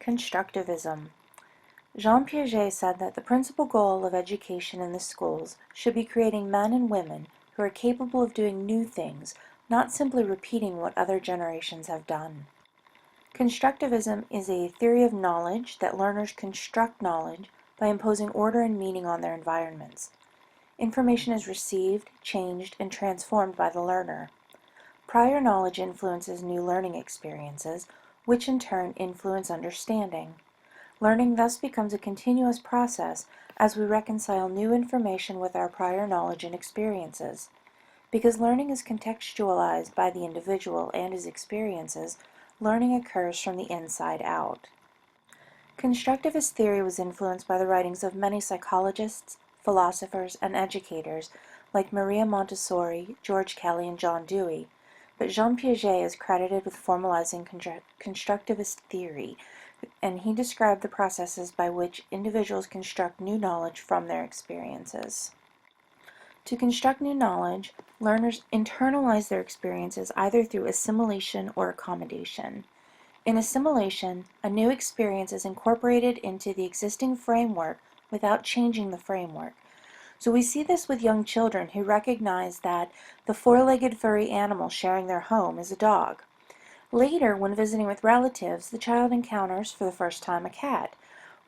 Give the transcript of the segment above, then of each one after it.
Constructivism. Jean Piaget said that the principal goal of education in the schools should be creating men and women who are capable of doing new things, not simply repeating what other generations have done. Constructivism is a theory of knowledge that learners construct knowledge by imposing order and meaning on their environments. Information is received, changed, and transformed by the learner. Prior knowledge influences new learning experiences, which in turn influence understanding. Learning thus becomes a continuous process as we reconcile new information with our prior knowledge and experiences. Because learning is contextualized by the individual and his experiences, learning occurs from the inside out. Constructivist theory was influenced by the writings of many psychologists, philosophers, and educators like Maria Montessori, George Kelly, and John Dewey, but Jean Piaget is credited with formalizing constructivist theory, and he described the processes by which individuals construct new knowledge from their experiences. To construct new knowledge, learners internalize their experiences either through assimilation or accommodation. In assimilation, a new experience is incorporated into the existing framework without changing the framework. So we see this with young children who recognize that the four-legged furry animal sharing their home is a dog. Later, when visiting with relatives, the child encounters for the first time a cat.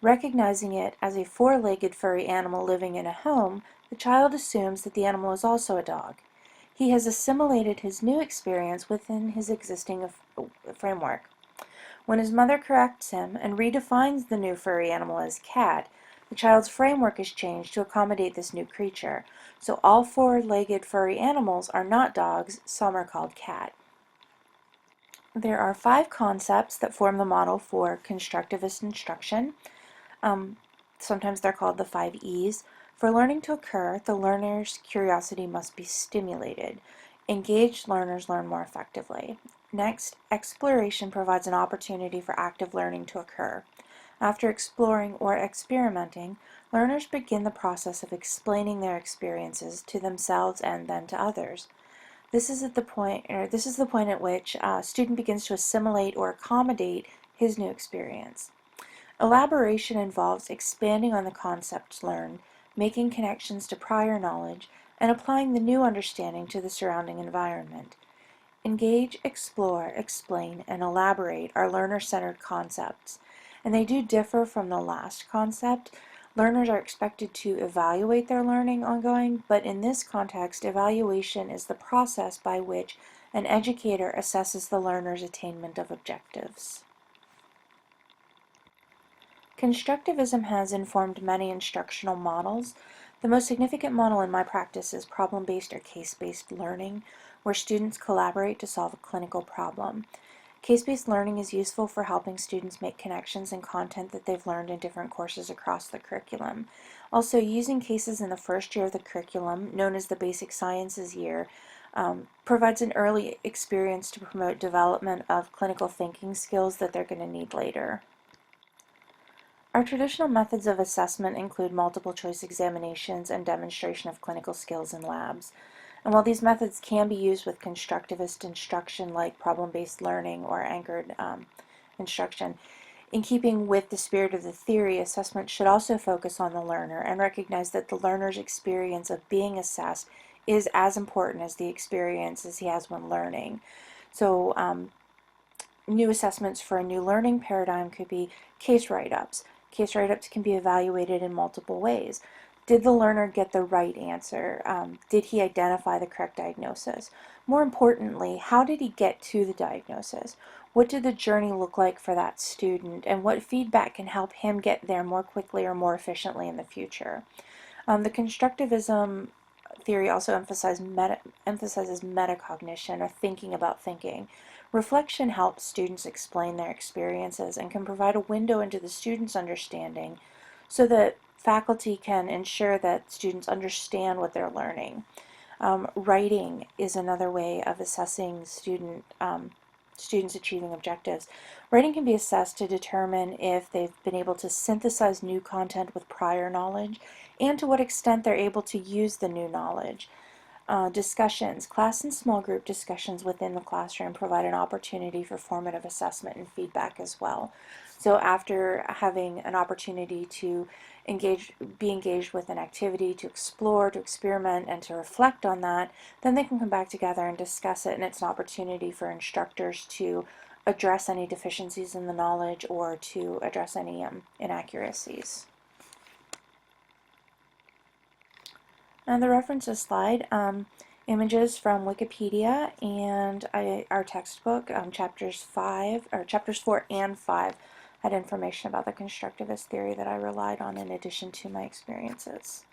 Recognizing it as a four-legged furry animal living in a home, the child assumes that the animal is also a dog. He has assimilated his new experience within his existing framework. When his mother corrects him and redefines the new furry animal as cat, the child's framework is changed to accommodate this new creature. So all four-legged furry animals are not dogs, some are called cat. There are 5 concepts that form the model for constructivist instruction. Sometimes they're called the 5 E's. For learning to occur, the learner's curiosity must be stimulated. Engaged learners learn more effectively. Next, exploration provides an opportunity for active learning to occur. After exploring or experimenting, learners begin the process of explaining their experiences to themselves and then to others. This is the point at which a student begins to assimilate or accommodate his new experience. Elaboration involves expanding on the concepts learned, making connections to prior knowledge, and applying the new understanding to the surrounding environment. Engage, explore, explain, and elaborate are learner-centered concepts, and they do differ from the last concept. Learners are expected to evaluate their learning ongoing, but in this context, evaluation is the process by which an educator assesses the learner's attainment of objectives. Constructivism has informed many instructional models. The most significant model in my practice is problem-based or case-based learning, where students collaborate to solve a clinical problem. Case-based learning is useful for helping students make connections in content that they've learned in different courses across the curriculum. Also, using cases in the first year of the curriculum, known as the Basic Sciences year, provides an early experience to promote development of clinical thinking skills that they're going to need later. Our traditional methods of assessment include multiple choice examinations and demonstration of clinical skills in labs. And while these methods can be used with constructivist instruction like problem-based learning or anchored instruction, in keeping with the spirit of the theory, assessment should also focus on the learner and recognize that the learner's experience of being assessed is as important as the experiences he has when learning. So new assessments for a new learning paradigm could be case write-ups. Case write-ups can be evaluated in multiple ways. Did the learner get the right answer? Did he identify the correct diagnosis? More importantly, how did he get to the diagnosis? What did the journey look like for that student? And what feedback can help him get there more quickly or more efficiently in the future? The constructivism theory also emphasizes metacognition, or thinking about thinking. Reflection helps students explain their experiences and can provide a window into the student's understanding so that faculty can ensure that students understand what they're learning. Writing is another way of assessing students achieving objectives. Writing can be assessed to determine if they've been able to synthesize new content with prior knowledge and to what extent they're able to use the new knowledge. Discussions. Class and small group discussions within the classroom provide an opportunity for formative assessment and feedback as well. So after having an opportunity to be engaged with an activity, to explore, to experiment, and to reflect on that, then they can come back together and discuss it, and it's an opportunity for instructors to address any deficiencies in the knowledge or to address any inaccuracies. And the references slide, images from Wikipedia and our textbook, chapters 4 and 5 had information about the constructivist theory that I relied on in addition to my experiences.